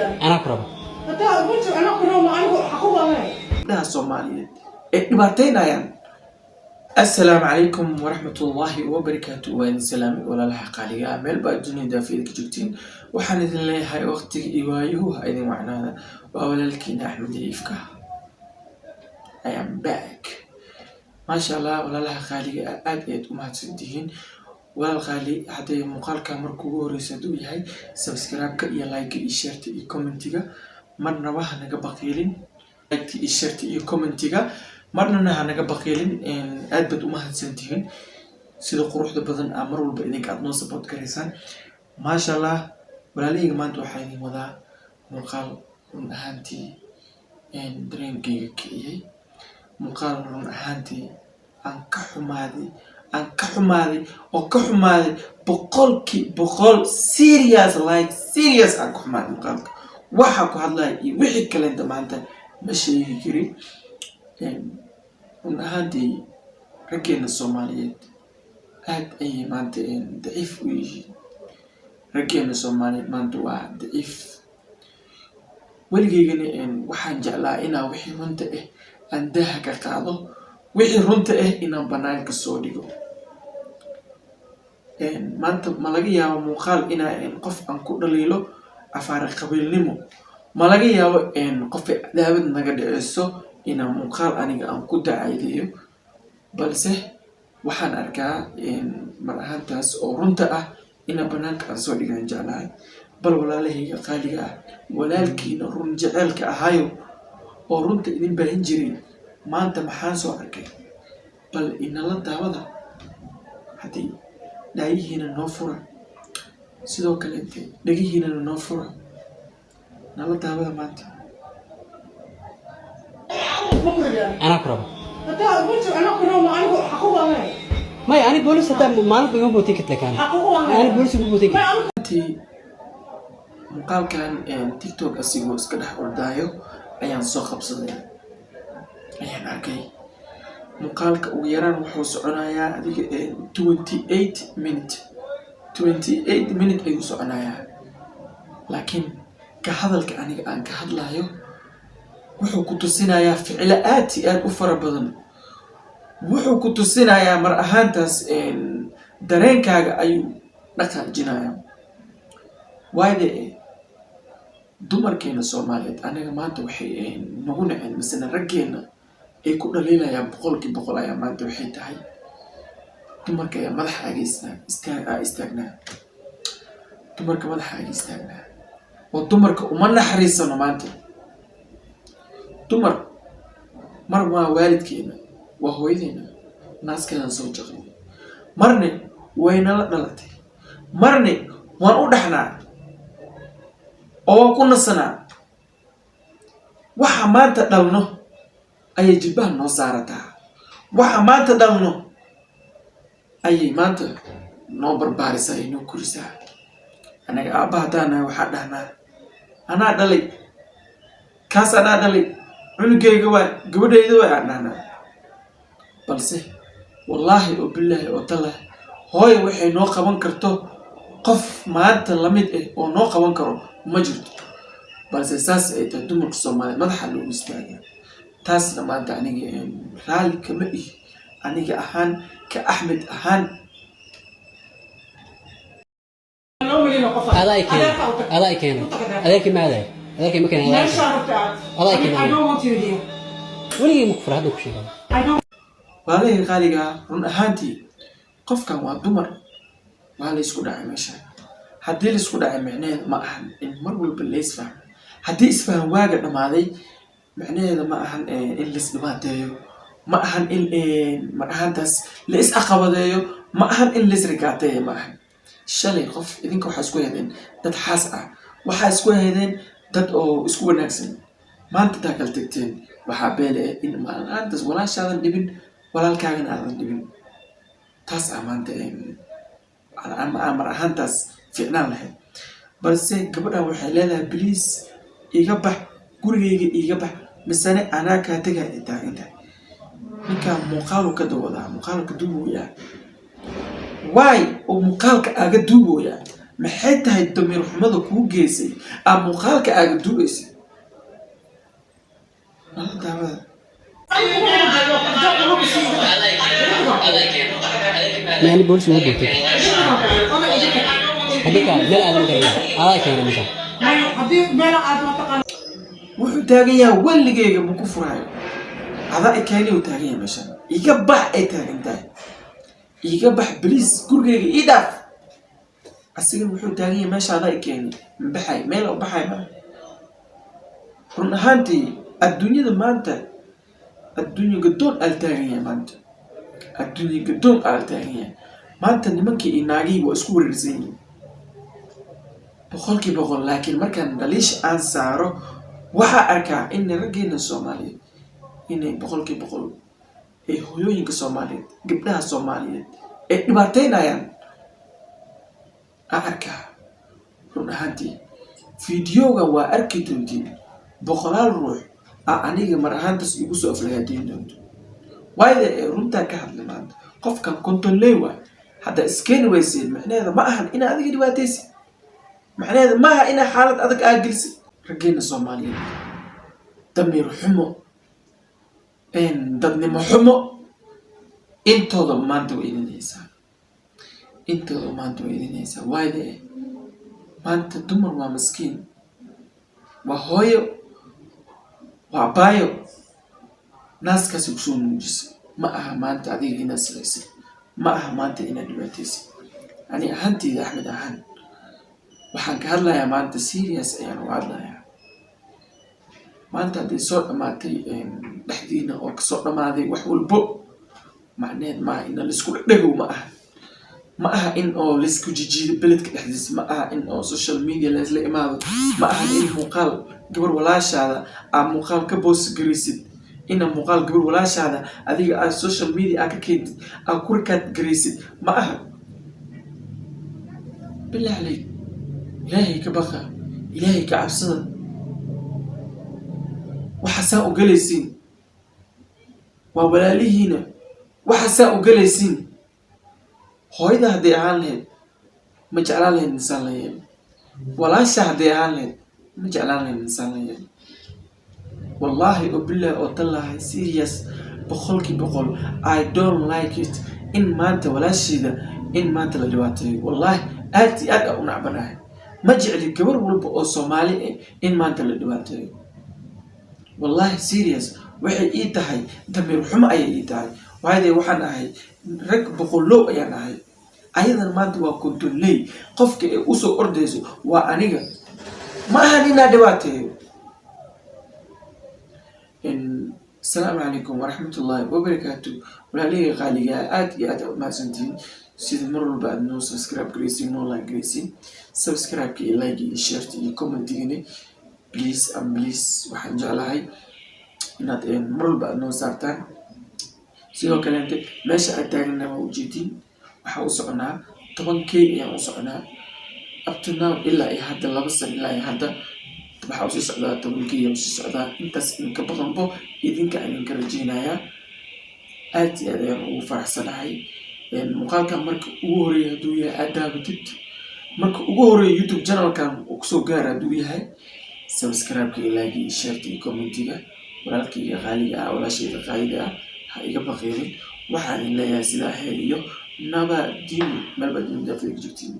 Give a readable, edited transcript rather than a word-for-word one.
أنا أقرب. لا Soomaaliyeed ee dhibaataynayaan. Assalaamu calaykum waraxmatullaahi wabarakaatu. Waan salaami walaalaha qaaliga ah meel baa dunida fiidka joogtiin. Waxaan idin leeyahay waqtiga iyo waayuhu ha idin wacnaada. Waa walaalkiina Axmed Iifka. I am back. Masha Allah walaalaha qaaliga ah aad ayaad u mahadsantihiin. walaal qaali hadday muuqaalka markuu ugu horeysa duu yahay subscribe-ka iyo like iyo share iyo comment-iga marnaba ha naga baqiilin. like iyo share iyo comment-iga marnana ha naga baqiilin. aad baad u mahadsantihiin sida quruxda badan ah mar walba idinka aad noo support gareysaan. Masha Allah walaalahayga maanta waxaa idin wadaa muuqaal run ahaantii dareenkayga kiciyay. muuqaal run ahaantii aan ka xumaaday oo ka xumaaday boqolkiiba boqol serious aan ka xumaaday muuqaalka waxa ku hadlaya iyo wixii kale inta maanta ma sheegi karin. run ahaantii raggeena Soomaaliyeed aad ayay maanta daciif u yihiin. raggeena Soomaaliyeed maanta waa daciif. weligeygana waxaan jeclaa inaan wixii runta ah aan daaha ka qaado, wixii runta ah inaan banaanka soo dhigo. maanta ma laga yaabo muuqaal inaan qof aan ku dhaliilo afaar qabiilnimo, ma laga yaabo qof daawad naga dhiceyso inaan muuqaal aniga aan ku dacaydeeyo, balse waxaan arkaa mar ahaantaas oo runta ah inaan banaanka aan soo dhigaan jeclahay. bal walaalahayga qaaliga ah walaalkiina run jaceelka ahaayo oo runta idin baahin jiray maanta maxaan soo arkay. bal inala daawada haddii dhaayihiina noo fura, sidoo kale dhagihiinana noo fura, nala daawada maanta. أنا أقرب. ما يعني بوليس هذا ما نبغى يوم بوتيكت لك أنا بوليس يوم بوتيكت. muuqaalkan TikTok asigoo iska dhex ordaayo ayaan soo qabsaday, ayaan arkay muuqaalka ugu yaraan wuxuu soconayaa adiga 28 minute ayuu soconayaa. laakiin ka hadalka aniga aan ka hadlayo wuxuu ku tusinayaa ficilo aad iyo aad u fara badan. wuxuu ku tusinayaa mar ahaantaas dareenkaaga ayuu dhaqaajinayaa. waayde dumarkeena Soomaaliyeed anaga maanta waxay nagu naceen misna raggeena ay ku dhaliilayaan boqolkiiba boqol ayaa maanta waxay tahay dumarka ayaa madaxa istaagnaa. dumarka madaxa istaagnaa oo dumarka uma naxariisano maanta. dumar mar waa waalidkeena, waa hooyadeena, naaskeedan soo jaqay, marne wayna la dhalatay, marne waan u dhaxnaa oo ku nasanaa. waxa maanta dhalno ayay jilbaha noo saarataa. waxa maanta dhalno ayay maanta noo barbaarisaa, ay noo korisaa. anaga aabba haddaanahay waxaa dhahnaa anaa dhalay, kaas anaa dhalay, cunugayga waa gabadhayda waa aan dhahnaa. balse wallaahi oo bilaahi oo tallahi hooyo waxay noo qaban karto qof maanta lamid ah oo noo qaban karo ma jirto. balse saas ay tahay dumarka Soomaaliyeed madaxa loogu istaagaa. taasna maanta aniga raali kama ihi, aniga ahaan ka Axmed ahaan. أذاك ماذا؟ أذاك مكان أذاك ولي مكفر هذا كل شيء. walaalahayga qaaliga ah run ahaantii qofkan waa dumar waa la isku dhacay meesha. haddii la isku dhacay macnaheeda ma ahan in mar walba la isfahmo. haddii isfahan waaga dhamaaday macnaheeda ma ahan in la isdhibaateeyo, ma ahan in mar ahaantaas la is caqabadeeyo, ma ahan in la isrigaateeyo, ma ahan. shalay qof idinka waxaa isku heedeen dad xaas ah, waxaa isku heedeen dad oo isku wanaagsan. maanta taa kala tagteen waxaa beele in maantaas walaashaadan dhibin, walaalkaagana aadan dhibin. taas ah maanta mar ahaantaas ficnaan lahayd. balse gabadhan waxay leedahay please iga bax, gurigayga iga bax, misane anaa kaa tagay ay taagantahay. ninkaan muuqaalu ka dawadaa, muuqaalu ka duubooyaa. waay oo muuqaalka aga duubooyaa maxay tahay damiir xumada kuu geysay ama muuqaalka aaga duubaysay nala daawada ما يعني بوليس مو بوتي هذيك لا أنا كذا كذا مثلا wuxuu taagan yahay weligeyga ma ku furaayo adaa ikaani uu taagan yahay meeshan iga bax ay taagan tahay iga bax bliis gurigeyga ii dhaaf asiga wuxuu taagan yahay meesha adaa ikaani mabaxay meel u baxay ma run ahaantii adduunyada maanta adduunyo gadoon al taagan yahay maanta adduunyo gadoon al taagan yahay maanta nimankii iyo naagihii waa isku wareersan yihiin boqolkiiba boqol laakiin markaan dhaliish aan saaro waxaa arkaa in raggeena Soomaaliyeed inay boqolkiiba boqol ee hooyooyinka Soomaaliyeed gabdhaha Soomaaliyeed ee dhibaateynayaan arkaa run ahaantii fiidiyooga waa arki doontiin boqolaal ruux aniga mar ahaantaas igu soo aflagaadeen doonto waayo runtaa ka hadlay maanta qofkan konton leewa hadda iskeen weyseen macnaheedu ma ahan in adiga dhibaataysid macnaheedu ma aha in xaalad adag aad gelisid raggeena Soomaaliyeed damiir xumo dadnimo xumo intooda maanta way idinaysaa waayo maanta dumar waa maskiin waa hooyo waa baayo naaskaasi kusoo muujisay ma aha maanta adiga inaad salaysay ma aha maanta inaad dhibaataysay ani ahaanteyda Axmed ahaan waxaan ka hadlayaa maanta serious ayaan u hadlayaa maanta hadday soo dhamaatay dhexdiina oo kasoo dhamaaday wax walbo macneed ma aha in laisku dhego ma aha in oo laisku jijiido beledka dhexdiisa ma aha in oo social media laisla imaado ma aha in muuqaal gabar walaashaada aad muuqaal ka boos garaysid ina muuqaal gabar walaashaada adiga aad social media aad ka keentid aad ku rikaad garaysid ma aha bilaa alayk ilaahay ka baqa ilaahay ka cabsada waxaasaa u galaysiin waa walaalihiina waxaasaa u galaysiin hooyada hadday ahaan lahayd ma jeclaan lahayd insaan la yeelo walaasha hadday ahaan lahayd ma jeclaan lahayd insaan la yeelo wallaahi oo bilaahi oo tallahay serious boqolkiiba boqol I don't like it in maanta walaashayda in maanta la dhibaateeyo wallaahi aad iyo aad u nacbanahay ma jecli gabar walba oo Soomaali ah in maanta la dhibaateeyo wallaahi serious waxay ii tahay damiir xumo ayay ii tahay waayo waxaan ahay rag boqolow ayaan ahay ayadan maanta waa kontonley qofka ee u soo ordayso waa aniga ma aha inaa dhibaateeyo السلام عليكم ورحمة الله وبركاته ولعليه غالية آد ما سنتين سيد مرة بعد نو سبسكرايب جريسين نو لايك جريسين سبسكرايب كي لايك شير كي كومنت تيجي بليز بليز وحنجا لهاي نات مرة بعد نو سارتان سيو كلامتك ماشي أتاعنا موجودين وحوصلنا طبعا كي يعني وصلنا up to now إلا هذا لبس إلا هذا waxaa usii socdaa tobankiiya usii socdaa intaas idinka badanbo idinka idinka rajeynayaa aad iyo aad ayaan ugu faraxsanahay muuqaalkan marka ugu horeeya hadduu yahay aad daabatid marka ugu horeeya YouTube channelkan uu kusoo gaara hadduu yahay subscribe-ka ilaagi shareerka iyo commentiga walaalkayga qaaliga ah walaashayda qaaliga ah ha iga baqeenin waxaan leeyahay sidaa heer iyo nabadiin meel baad idin daafay jirtiin